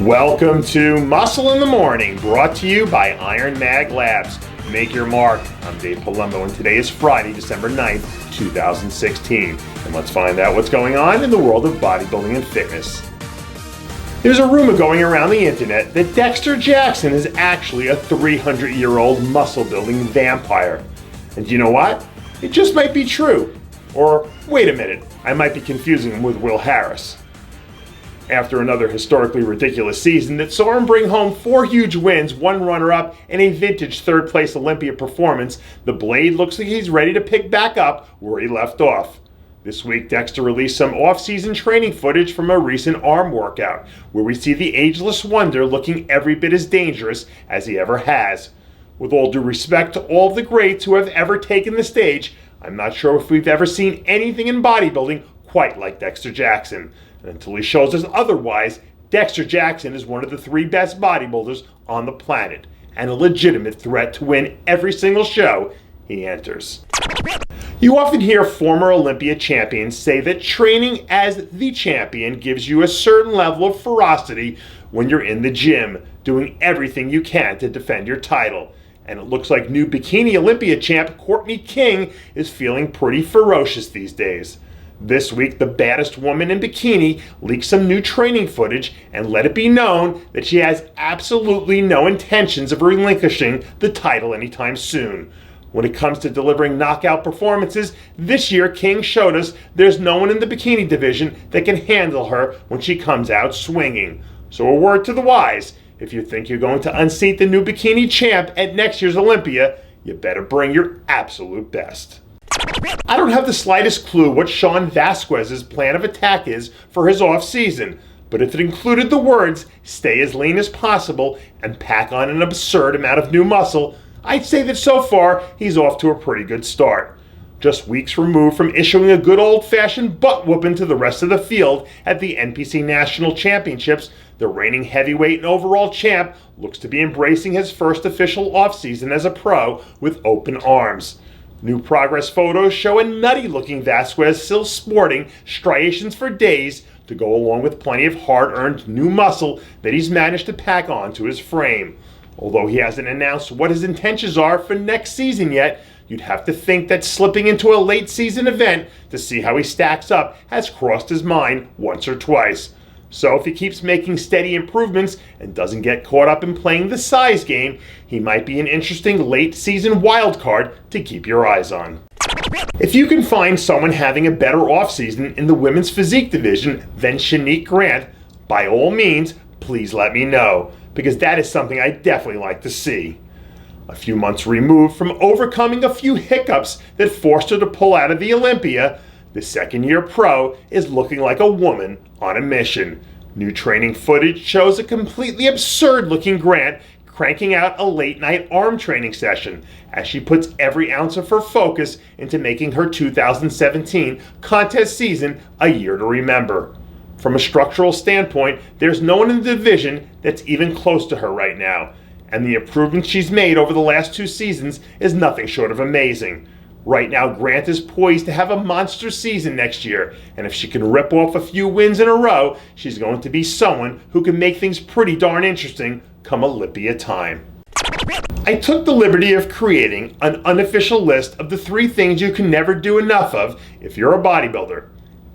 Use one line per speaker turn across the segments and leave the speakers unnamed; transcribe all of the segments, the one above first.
Welcome to Muscle in the Morning, brought to you by Iron Mag Labs. Make your mark. I'm Dave Palumbo, and today is Friday, December 9th, 2016. And let's find out what's going on in the world of bodybuilding and fitness. There's a rumor going around the internet that Dexter Jackson is actually a 300-year-old muscle-building vampire. And you know what? It just might be true. Or, wait a minute, I might be confusing him with Will Harris. After another historically ridiculous season that saw him bring home 4 huge wins, 1 runner-up, and a vintage third-place Olympia performance, the Blade looks like he's ready to pick back up where he left off. This week, Dexter released some off-season training footage from a recent arm workout, where we see the ageless wonder looking every bit as dangerous as he ever has. With all due respect to all of the greats who have ever taken the stage, I'm not sure if we've ever seen anything in bodybuilding quite like Dexter Jackson. Until he shows us otherwise, Dexter Jackson is one of the 3 best bodybuilders on the planet, and a legitimate threat to win every single show he enters. You often hear former Olympia champions say that training as the champion gives you a certain level of ferocity when you're in the gym, doing everything you can to defend your title. And it looks like new Bikini Olympia champ Courtney is feeling pretty ferocious these days. This week, the baddest woman in bikini leaked some new training footage and let it be known that she has absolutely no intentions of relinquishing the title anytime soon. When it comes to delivering knockout performances, this year King showed us there's no one in the bikini division that can handle her when she comes out swinging. So a word to the wise, if you think you're going to unseat the new bikini champ at next year's Olympia, you better bring your absolute best. I don't have the slightest clue what Shaun Vasquez's plan of attack is for his off-season, but if it included the words, stay as lean as possible and pack on an absurd amount of new muscle, I'd say that so far he's off to a pretty good start. Just weeks removed from issuing a good old-fashioned butt-whooping to the rest of the field at the NPC National Championships, the reigning heavyweight and overall champ looks to be embracing his first official off-season as a pro with open arms. New progress photos show a nutty-looking Vasquez still sporting striations for days to go along with plenty of hard-earned new muscle that he's managed to pack onto his frame. Although he hasn't announced what his intentions are for next season yet, you'd have to think that slipping into a late-season event to see how he stacks up has crossed his mind once or twice. So if he keeps making steady improvements and doesn't get caught up in playing the size game, he might be an interesting late-season wildcard to keep your eyes on. If you can find someone having a better offseason in the women's physique division than Shanique Grant, by all means, please let me know, because that is something I definitely like to see. A few months removed from overcoming a few hiccups that forced her to pull out of the Olympia, the second-year pro is looking like a woman on a mission. New training footage shows a completely absurd-looking Grant cranking out a late-night arm training session as she puts every ounce of her focus into making her 2017 contest season a year to remember. From a structural standpoint, there's no one in the division that's even close to her right now, and the improvements she's made over the last 2 seasons is nothing short of amazing. Right now, Grant is poised to have a monster season next year, and if she can rip off a few wins in a row, she's going to be someone who can make things pretty darn interesting come Olympia time. I took the liberty of creating an unofficial list of the 3 things you can never do enough of if you're a bodybuilder: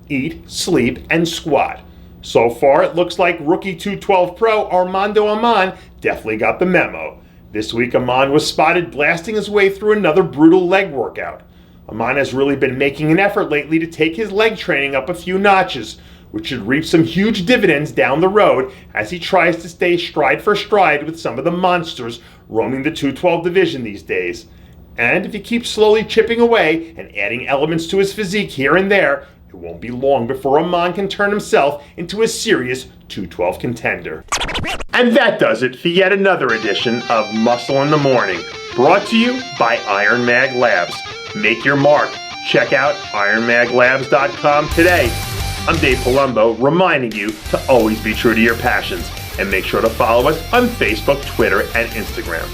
eat, sleep, and squat. So far, it looks like rookie 212 pro Armando Aman definitely got the memo. This week, Aman was spotted blasting his way through another brutal leg workout. Aman has really been making an effort lately to take his leg training up a few notches, which should reap some huge dividends down the road as he tries to stay stride for stride with some of the monsters roaming the 212 division these days. And if he keeps slowly chipping away and adding elements to his physique here and there, it won't be long before Aman can turn himself into a serious 212 contender. And that does it for yet another edition of Muscle in the Morning, brought to you by Iron Mag Labs. Make your mark. Check out ironmaglabs.com today. I'm Dave Palumbo, reminding you to always be true to your passions, and make sure to follow us on Facebook, Twitter, and Instagram.